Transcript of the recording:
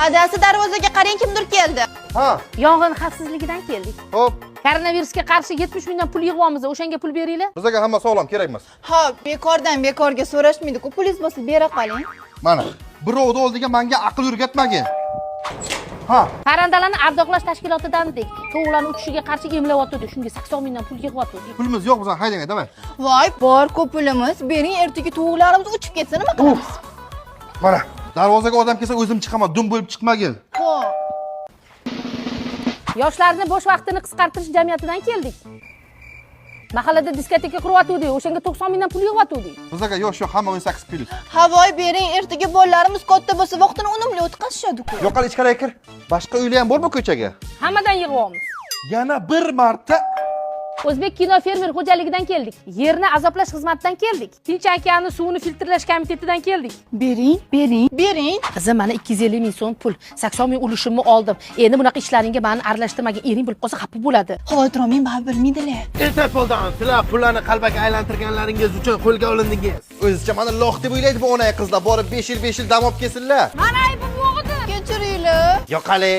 Adasi darvozaga qarang, kimdir keldi. Ha, Yong'in xavfsizligidan keldik. hop. Koronavirusga qarshi 70 mingdan pul yig'yapmiz, o'shanga pul beringlar. Bizga hamma sog'lom, kerak emas. Ha, bekorga so'rashmaydi-ku, pulingiz bo'lsa bera qoling. Mana, birovni oldiga menga aql o'rgatmagin. Ha, Parrandalarni ardoqlash tashkilotidan dek. Tovuqlarning uchishiga qarshi emlayotdi. Shunga 80 mingdan pul yig'yapti. pulimiz yo'q bizning, haydang, davay. Voy, bor-ku pulimiz. Bering, ertaga tovuqlarimiz uchib ketsa nima qilamiz? Mana, darvozaga odam kelsa o'zim chiqaman, dum bo'lib chiqmagin. Xo'p. Yoshlarni bo'sh vaqtini qisqartirish jamiyatidan keldik. Mahallada diskoteka quryapti, o'shanga 90 mingdan pul yig'yapti. Bizga yosh yo'q, hamma 18 plyus. Ha, voy, bering, ertaga bolalarimiz katta bo'lsa, vaqtini unumli o'tkazishadi-ku. Yo'qol ichkariga kir. Boshqa uylar ham bormi ko'chaga? Hammadan yig'yapmiz. Yana bir marta O'zbek kino fermer xo'jaligidan keldik. Yerni azoblash xizmatidan keldik. Tinch okeani suvini filtrlash komitetidan keldik. Bering. Qizim, mana 250 ming so'm pul, 80 ming ulushimni oldim. Endi bunaqa ishlaringga meni aralashtirmagin. Ering bilib qolsa xafa bo'ladi. Xavotir olmang, baribir bilmaydilar. Interpoldan sizlar pullarni qalbakka aylantirganlaringiz uchun qo'lga olindingiz. o'zicha mana loh deb o'ylaydi bu onay qizlar, borib 5 yil dam olib kelsinlar. Mana aybim yo'q edi. Kechiringlar. Yo'qale.